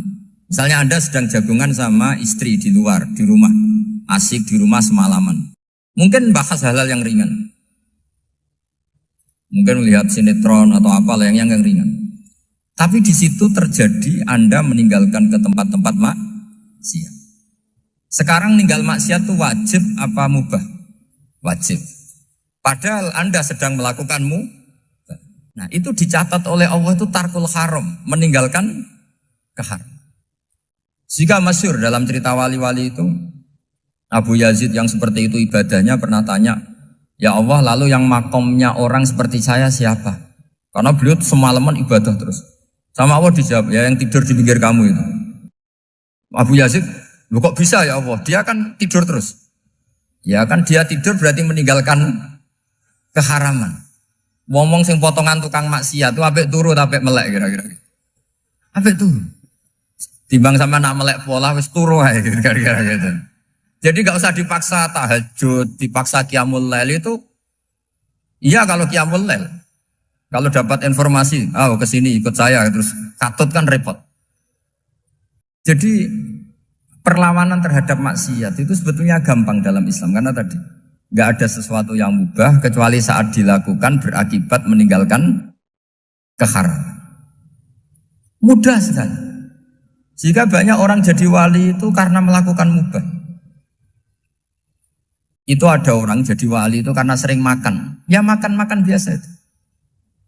Misalnya Anda sedang jagungan sama istri di luar, di rumah, asik di rumah semalaman. Mungkin bahas hal-hal yang ringan. Mungkin melihat sinetron atau apa yang ringan. Tapi di situ terjadi Anda meninggalkan ke tempat-tempat maksiat. Sekarang ninggal maksiat itu wajib apa mubah? Wajib. Padahal Anda sedang melakukanmu. Nah itu dicatat oleh Allah itu tarkul haram, meninggalkan keharam. Jika masyhur dalam cerita wali-wali itu, Abu Yazid yang seperti itu ibadahnya pernah tanya, ya Allah lalu yang makomnya orang seperti saya siapa? Karena beliau semalaman ibadah terus. Sama Allah dijawab, ya yang tidur di pinggir kamu itu. Abu Yazid, loh kok bisa ya Allah? Dia kan tidur terus. Ya kan dia tidur berarti meninggalkan keharaman. Ngomong sing potongan tukang maksiat itu apik turu apik melek kira-kira. Apik turu. Timbang sama nak melek pola wis turu ae kira-kira gitu. Jadi enggak usah dipaksa tahajud, dipaksa qiyamul lail itu. Iya kalau qiyamul lail. Kalau dapat informasi, ke sini ikut saya terus katut kan repot. Jadi perlawanan terhadap maksiat itu sebetulnya gampang dalam Islam karena tadi nggak ada sesuatu yang mubah kecuali saat dilakukan berakibat meninggalkan keharaman. Mudah sekali. Jika banyak orang jadi wali itu karena melakukan mubah. Itu ada orang jadi wali itu karena sering makan. Ya makan-makan biasa itu.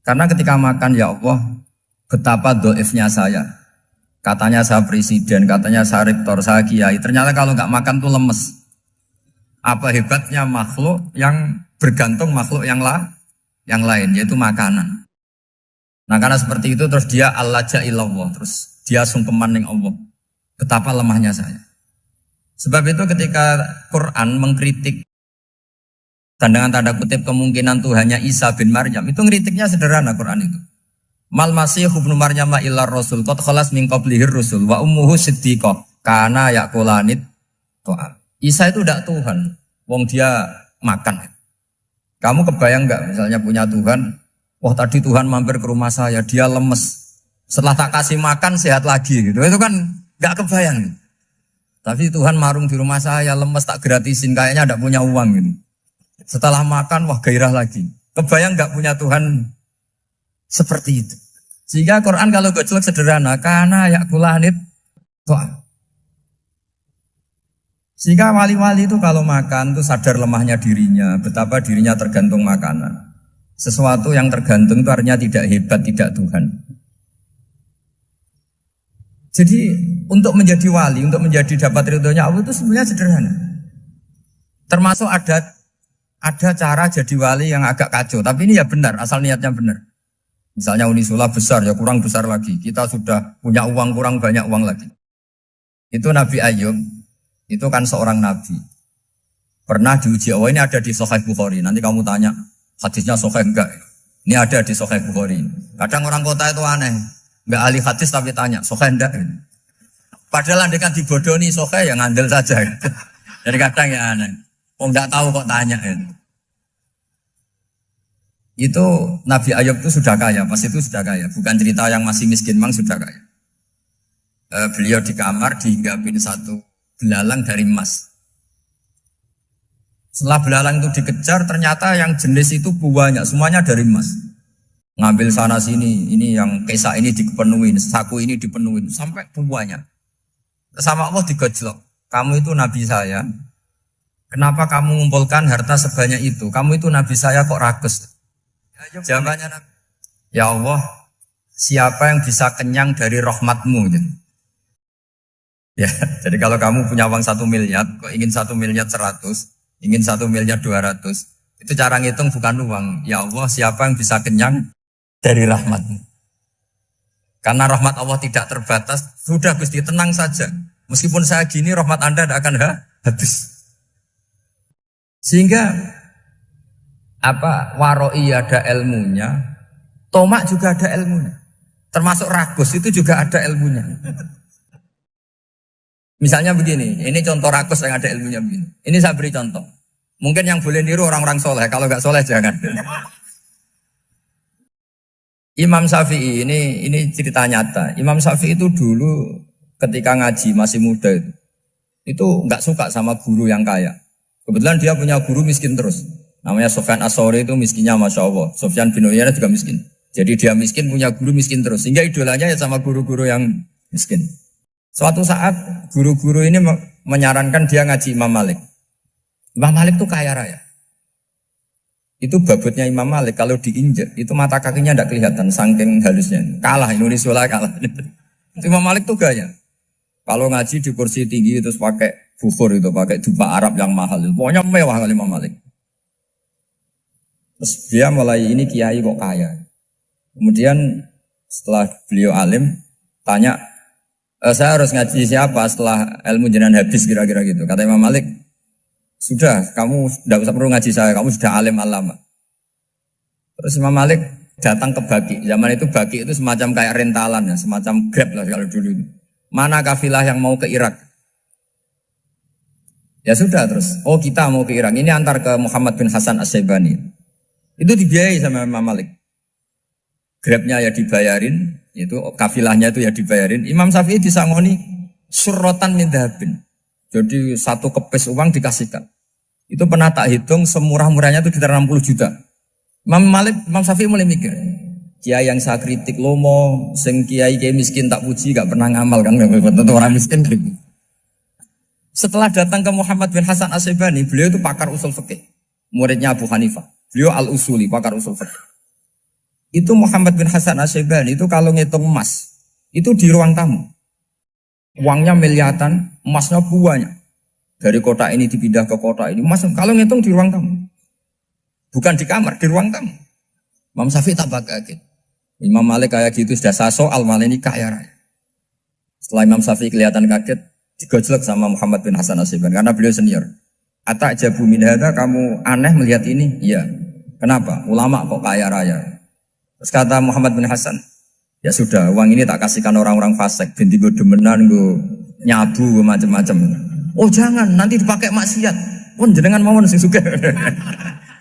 Karena ketika makan, ya Allah, betapa doifnya saya. Katanya saya presiden, katanya saya rektor, saya kiai. Ternyata kalau nggak makan tuh lemes. Apa hebatnya makhluk yang bergantung makhluk yang lain, yaitu makanan. Nah karena seperti itu terus dia al-laja ilallah, terus dia sungkeman ning Allah. Betapa lemahnya saya. Sebab itu ketika Quran mengkritik dan dengan tanda kutip kemungkinan Tuhannya Isa bin Maryam, itu ngeritiknya sederhana Quran itu. Mal masih ibnu Maryam illa rasul qad khalas min qablihir rusul wa ummuhu siddiqah kana yaqulanit ta'am. Isa itu tidak Tuhan, wong dia makan. Kamu kebayang enggak misalnya punya Tuhan, wah tadi Tuhan mampir ke rumah saya, dia lemes. Setelah tak kasih makan sehat lagi gitu. Itu kan enggak kebayang. Tapi Tuhan marung di rumah saya, lemes tak gratisin, kayaknya enggak punya uang gitu. Setelah makan wah gairah lagi. Kebayang enggak punya Tuhan seperti itu. Sehingga Quran kalau gojlok sederhana, karena yakulanit ta'am. Sehingga wali-wali itu kalau makan itu sadar lemahnya dirinya, betapa dirinya tergantung makanan. Sesuatu yang tergantung itu artinya tidak hebat, tidak Tuhan. Jadi untuk menjadi wali, untuk menjadi dapat ridhonya Allah itu sebenarnya sederhana. Termasuk ada cara jadi wali yang agak kacau, tapi ini ya benar, asal niatnya benar. Misalnya Unisula besar, ya kurang besar lagi. Kita sudah punya uang, kurang banyak uang lagi. Itu Nabi Ayub, itu kan seorang nabi. Pernah diuji, oh ini ada di Sahih Bukhari. Nanti kamu tanya, hadisnya Sahih enggak? Ini ada di Sahih Bukhari. Kadang orang kota itu aneh. Enggak ahli hadis tapi tanya, Sahih enggak? Padahal andai kan dibodohi Sahih, ya ngandel saja. Jadi kadang ya aneh. Oh enggak tahu kok tanya. Itu Nabi Ayub itu sudah kaya, pas itu sudah kaya. Bukan cerita yang masih miskin, memang sudah kaya. Beliau di kamar dihinggapin satu belalang dari emas. Setelah belalang itu dikejar, ternyata yang jenis itu banyak, semuanya dari emas. Ngambil sana sini, ini yang kesak ini dipenuhin, saku ini dipenuhin, sampai banyak. Sama Allah digojlok, kamu itu Nabi saya, kenapa kamu mengumpulkan harta sebanyak itu? Kamu itu Nabi saya kok rakus? Jawabannya Nabi, ya Allah, siapa yang bisa kenyang dari rahmatmu? Ya, jadi kalau kamu punya uang 1 miliar, kok ingin 1 miliar 100, ingin 1 miliar 200, itu cara ngitung bukan uang. Ya Allah, siapa yang bisa kenyang dari rahmatmu? Karena rahmat Allah tidak terbatas, sudah Gusti tenang saja. Meskipun saya gini, rahmat Anda tidak akan habis. Sehingga waroi ada ilmunya, tomak juga ada ilmunya. Termasuk rakus itu juga ada ilmunya. Misalnya begini, ini contoh rakus yang ada ilmunya begini. Ini saya beri contoh. Mungkin yang boleh niru orang-orang soleh, kalau nggak soleh jangan. Imam Syafi'i ini cerita nyata. Imam Syafi'i itu dulu ketika ngaji masih muda itu nggak suka sama guru yang kaya. Kebetulan dia punya guru miskin terus. Namanya Sufyan As-Tsauri, itu miskinnya Masya Allah. Sufyan bin Uyainah juga miskin. Jadi dia miskin, punya guru miskin terus. Sehingga idolanya ya sama guru-guru yang miskin. Suatu saat guru-guru ini menyarankan dia ngaji Imam Malik. Imam Malik itu kaya raya. Itu babutnya Imam Malik, kalau diinjek itu mata kakinya tidak kelihatan, saking halusnya. Kalah, Indonesia kalah. Imam Malik itu gaya. Kalau ngaji di kursi tinggi terus pakai bukhur itu, pakai dupa Arab yang mahal. Pokoknya mewah kali Imam Malik. Terus dia mulai ini kiai kok kaya. Kemudian setelah beliau alim tanya, saya harus ngaji siapa setelah ilmu jenengan habis kira-kira gitu. Kata Imam Malik, sudah kamu tidak usah perlu ngaji saya, kamu sudah alim alama. Terus Imam Malik datang ke Baki. Zaman itu Baki itu semacam kayak rentalan ya, semacam Grab lah kalau dulu. Mana kafilah yang mau ke Irak? Ya sudah terus, oh kita mau ke Irak. Ini antar ke Muhammad bin Hasan As-Syaibani. Itu dibiayai sama Imam Malik. Grabnya ya dibayarin, itu kafilahnya itu ya dibayarin. Imam Syafi'i disangoni surrotan min dhahabin. Jadi satu kepes uang dikasihkan. Itu pernah tak hitung semurah-murahnya itu sekitar 60 juta. Imam Syafi'i mulai mikir, kiai yang saya kritik lomo, sing kiai miskin tak puji, gak pernah ngamal kan, tentu orang miskin. Setelah datang ke Muhammad bin Hasan As-Syaibani, beliau itu pakar usul fikih, muridnya Abu Hanifah. Beliau al-usuli, pakar usul fikih. Itu Muhammad bin Hasan As-Syaibani itu kalau ngitung emas, itu di ruang tamu. Uangnya miliaran, emasnya banyak. Dari kota ini dipindah ke kota ini. Mas, kalau ngitung di ruang tamu. Bukan di kamar, di ruang tamu. Imam Syafi'i tambah kaget. Imam Malik kayak gitu sudah saya soal, malah ini kaya raya. Setelah Imam Syafi'i kelihatan kaget, digojlok sama Muhammad bin Hasan Asyibani karena beliau senior. Atak jabu min hadza, kamu aneh melihat ini? Iya. Kenapa? Ulama kok kaya raya. Terus kata Muhammad bin Hasan, ya sudah, uang ini tak kasihkan orang-orang fasik, binti gue demenan, gue nyabu, gue macam-macam. Oh jangan, nanti dipakai maksiat. Pun jenengan mau sing suka.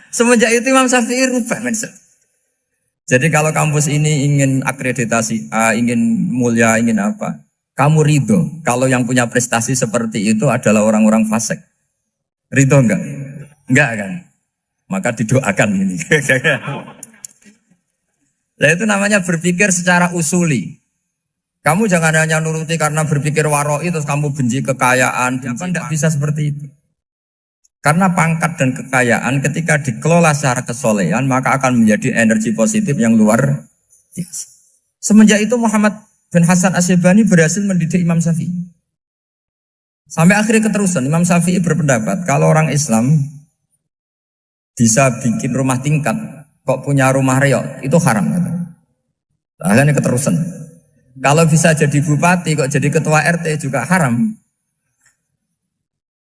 Semenjak itu Imam Syafi'i rubah mindset. Jadi kalau kampus ini ingin akreditasi A, ingin mulia, ingin apa, kamu ridho kalau yang punya prestasi seperti itu adalah orang-orang fasik. Ridho enggak? Enggak kan? Maka didoakan ini. Nah itu namanya berpikir secara usuli. Kamu jangan hanya nuruti karena berpikir waroi terus kamu benci kekayaan. Tidak bisa seperti itu. Karena pangkat dan kekayaan ketika dikelola secara kesolehan maka akan menjadi energi positif yang luar biasa. Semenjak itu Muhammad bin Hasan Asyibani berhasil mendidik Imam Syafi'i. Sampai akhirnya keterusan Imam Syafi'i berpendapat kalau orang Islam bisa bikin rumah tingkat kok punya rumah reok itu haram. Akhirnya keterusan. Kalau bisa jadi bupati kok jadi ketua RT juga haram.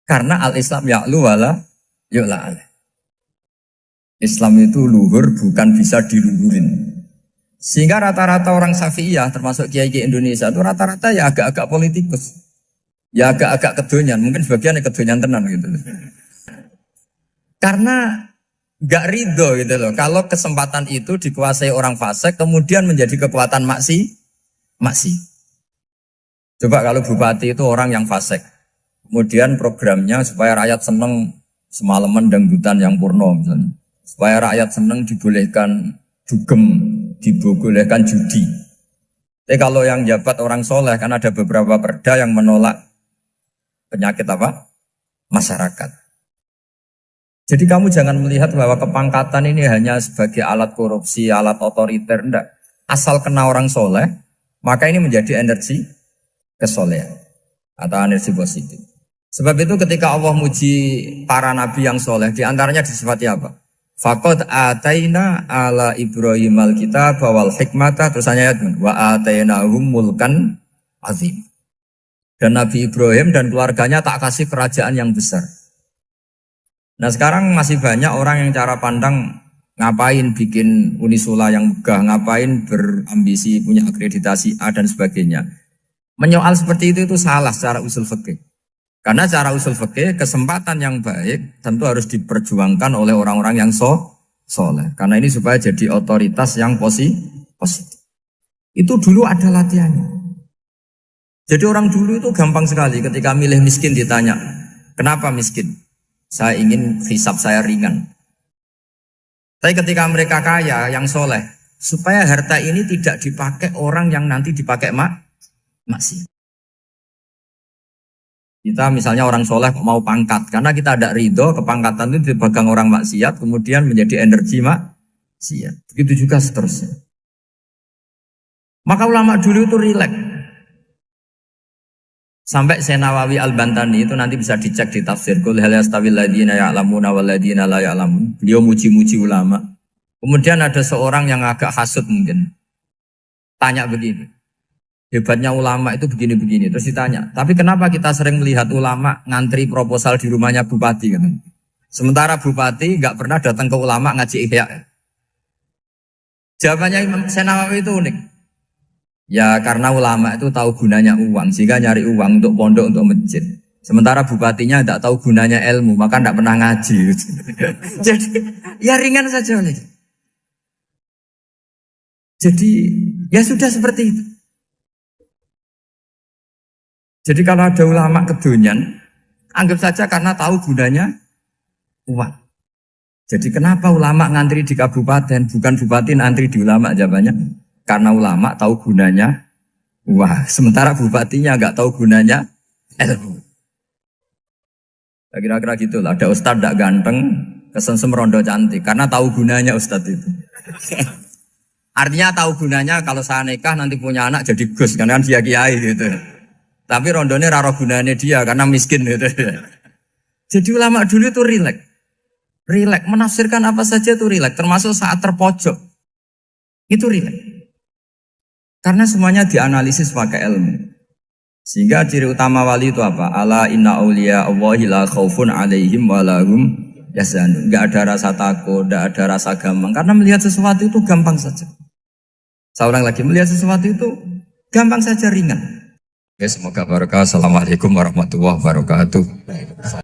Karena al-Islam ya'lu wala yu'la alaih. Islam itu luhur bukan bisa diluhurin. Sehingga rata-rata orang Syafi'iyah termasuk kiai-kiai Indonesia itu rata-rata ya agak-agak politikus. Ya agak-agak kedonyan, mungkin sebagian kedonyan tenan gitu. Karena gak ridho gitu loh. Kalau kesempatan itu dikuasai orang fasik kemudian menjadi kekuatan maksi. Coba kalau bupati itu orang yang fasik. Kemudian programnya supaya rakyat seneng semalaman dangdutan yang purno misalnya. Supaya rakyat seneng dibolehkan dugem, dibolehkan judi. Tapi kalau yang jabat orang soleh kan ada beberapa perda yang menolak penyakit apa? Masyarakat. Jadi kamu jangan melihat bahwa kepangkatan ini hanya sebagai alat korupsi, alat otoriter, enggak. Asal kena orang soleh, maka ini menjadi energi kesolehan atau energi positif. Sebab itu ketika Allah muji para nabi yang soleh, diantaranya disifati apa? Faqad ataina ala Ibrahim al-kitab wal hikmata, terus ayat wa atainahum mulkan azim. Dan Nabi Ibrahim dan keluarganya tak kasih kerajaan yang besar. Nah sekarang masih banyak orang yang cara pandang ngapain bikin unisula yang megah, ngapain berambisi punya akreditasi A dan sebagainya. Menyoal seperti itu salah secara usul fikih. Karena cara usul fikih kesempatan yang baik tentu harus diperjuangkan oleh orang-orang yang soleh. Karena ini supaya jadi otoritas yang positif. Itu dulu ada latihannya. Jadi orang dulu itu gampang sekali ketika milih miskin ditanya, kenapa miskin? Saya ingin hisab saya ringan. Tapi ketika mereka kaya yang soleh, supaya harta ini tidak dipakai orang yang nanti dipakai maksiat. Kita misalnya orang soleh mau pangkat, karena kita ada ridho, kepangkatan itu dipegang orang maksiat, kemudian menjadi energi maksiat. Begitu juga seterusnya. Maka ulama dulu itu rileks. Sampai Nawawi Al-Bantani itu nanti bisa dicek di tafsir. Qul hal yastawil ladzina ya'lamuna wal ladzina la ya'lamun. Beliau muji-muji ulama. Kemudian ada seorang yang agak hasut mungkin. Tanya begini. Hebatnya ulama itu begini-begini. Terus ditanya, tapi kenapa kita sering melihat ulama ngantri proposal di rumahnya bupati kan? Sementara bupati nggak pernah datang ke ulama ngaji ihya. Jawabannya Imam Nawawi itu unik. Ya karena ulama itu tahu gunanya uang, sehingga nyari uang untuk pondok, untuk masjid. Sementara bupatinya tidak tahu gunanya ilmu, maka tidak pernah ngaji. Jadi ya ringan saja. Jadi ya sudah seperti itu. Jadi kalau ada ulama kedonyan, anggap saja karena tahu gunanya uang. Jadi kenapa ulama ngantri di kabupaten, bukan bupati ngantri di ulama? Jawabannya, karena ulama tahu gunanya uang. Sementara bupatinya nggak tahu gunanya ilmu. Kira-kira gitu lah. Ada ustadz tidak ganteng, kesensem rondo cantik, karena tahu gunanya ustadz itu. Artinya tahu gunanya kalau saya nikah nanti punya anak jadi gus, kan dia kiai gitu. Tapi rondone raro gunanya dia karena miskin gitu. Jadi ulama dulu itu rileks. Rileks menafsirkan apa saja itu rileks, termasuk saat terpojok. Itu rileks. Karena semuanya dianalisis pakai ilmu. Sehingga ciri utama wali itu apa? Ala inna awliya Allahi la khaufun alaihim walahum yahzanun. Enggak ada rasa takut, enggak ada rasa gampang. Karena melihat sesuatu itu gampang saja. Saya ulang lagi, melihat sesuatu itu gampang saja, ringan. Oke, semoga barokah. Assalamualaikum warahmatullahi wabarakatuh.